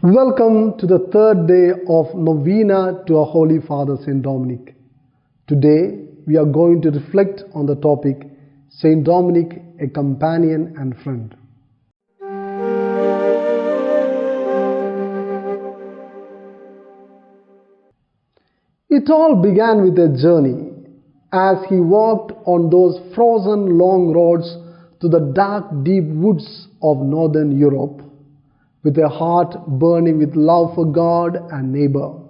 Welcome to the third day of Novena to our Holy Father Saint Dominic. Today we are going to reflect on the topic Saint Dominic, a companion and friend. It all began with a journey as he walked on those frozen long roads to the dark deep woods of northern Europe, with a heart burning with love for God and neighbor.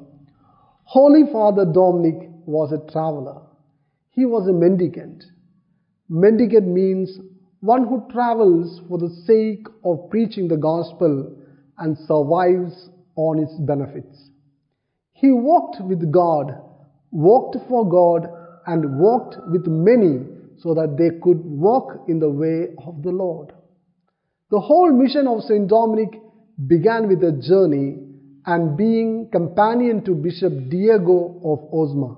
Holy Father Dominic was a traveler. He was a mendicant. Mendicant means one who travels for the sake of preaching the gospel and survives on its benefits. He walked with God, walked for God, and walked with many so that they could walk in the way of the Lord. The whole mission of Saint Dominic began with a journey and being companion to Bishop Diego of Osma.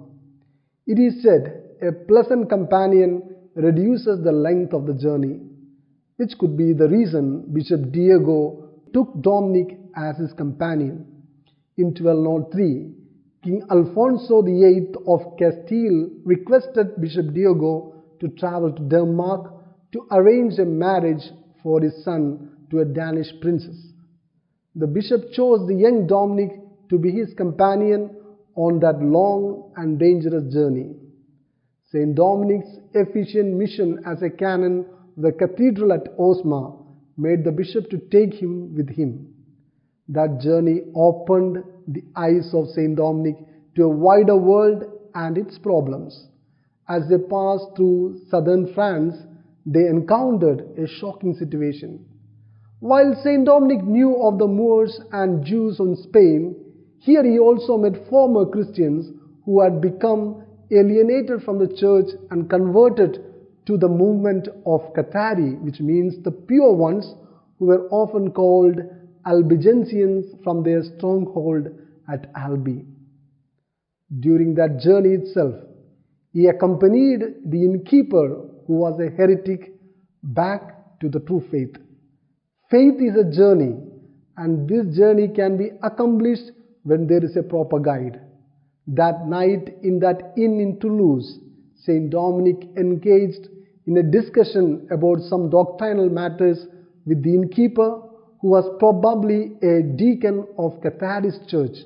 It is said a pleasant companion reduces the length of the journey, which could be the reason Bishop Diego took Dominic as his companion. In 1203, King Alfonso VIII of Castile requested Bishop Diego to travel to Denmark to arrange a marriage for his son to a Danish princess. The bishop chose the young Dominic to be his companion on that long and dangerous journey. Saint Dominic's efficient mission as a canon of the cathedral at Osma made the bishop to take him with him. That journey opened the eyes of Saint Dominic to a wider world and its problems. As they passed through southern France, they encountered a shocking situation. While Saint Dominic knew of the Moors and Jews in Spain, here he also met former Christians who had become alienated from the church and converted to the movement of Cathari, which means the pure ones, who were often called Albigensians from their stronghold at Albi. During that journey itself, he accompanied the innkeeper, who was a heretic, back to the true faith. Faith is a journey, and this journey can be accomplished when there is a proper guide. That night in that inn in Toulouse, Saint Dominic engaged in a discussion about some doctrinal matters with the innkeeper, who was probably a deacon of Catharist church.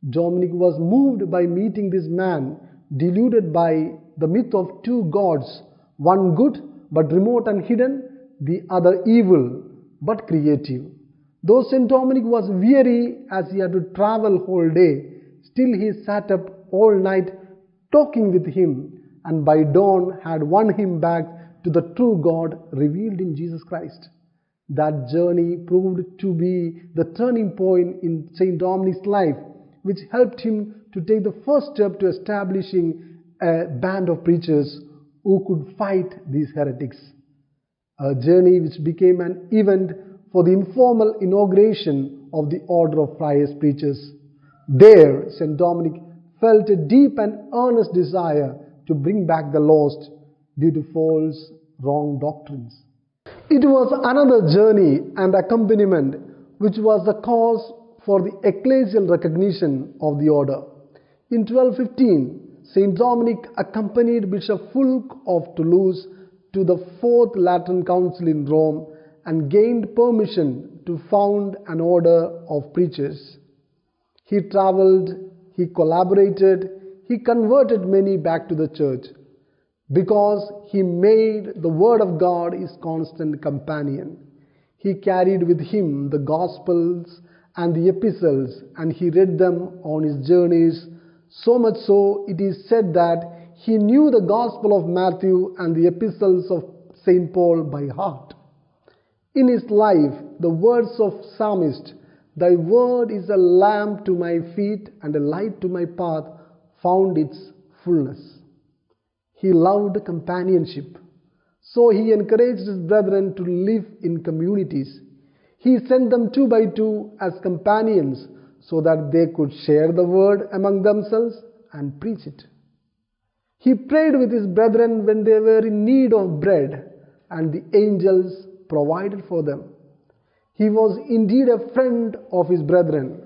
Dominic was moved by meeting this man, deluded by the myth of two gods, one good but remote and hidden, the other evil but creative. Though Saint Dominic was weary as he had to travel whole day, still he sat up all night talking with him, and by dawn had won him back to the true God revealed in Jesus Christ. That journey proved to be the turning point in Saint Dominic's life, which helped him to take the first step to establishing a band of preachers who could fight these heretics. A journey which became an event for the informal inauguration of the Order of Friars Preachers. There, Saint Dominic felt a deep and earnest desire to bring back the lost due to false, wrong doctrines. It was another journey and accompaniment which was the cause for the ecclesial recognition of the order. In 1215, Saint Dominic accompanied Bishop Fulk of Toulouse to the Fourth Lateran Council in Rome and gained permission to found an order of preachers. He traveled, he collaborated, he converted many back to the church, because he made the Word of God his constant companion. He carried with him the Gospels and the Epistles, and he read them on his journeys, so much so it is said that he knew the Gospel of Matthew and the Epistles of St. Paul by heart. In his life, the words of Psalmist, "Thy word is a lamp to my feet and a light to my path," found its fullness. He loved companionship, so he encouraged his brethren to live in communities. He sent them 2 by 2 as companions so that they could share the word among themselves and preach it. He prayed with his brethren when they were in need of bread, and the angels provided for them. He was indeed a friend of his brethren,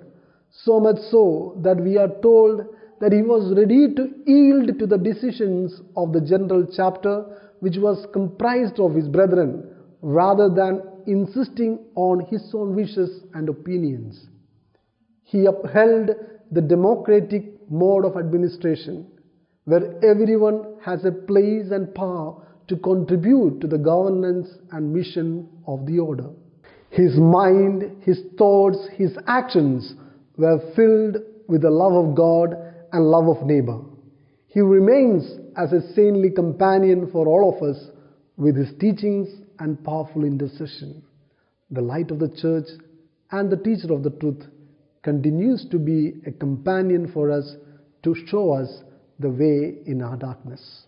so much so that we are told that he was ready to yield to the decisions of the general chapter, which was comprised of his brethren, rather than insisting on his own wishes and opinions. He upheld the democratic mode of administration, where everyone has a place and power to contribute to the governance and mission of the order. His mind, his thoughts, his actions were filled with the love of God and love of neighbor. He remains as a saintly companion for all of us with his teachings and powerful intercession. The light of the church and the teacher of the truth continues to be a companion for us to show us the way in our darkness.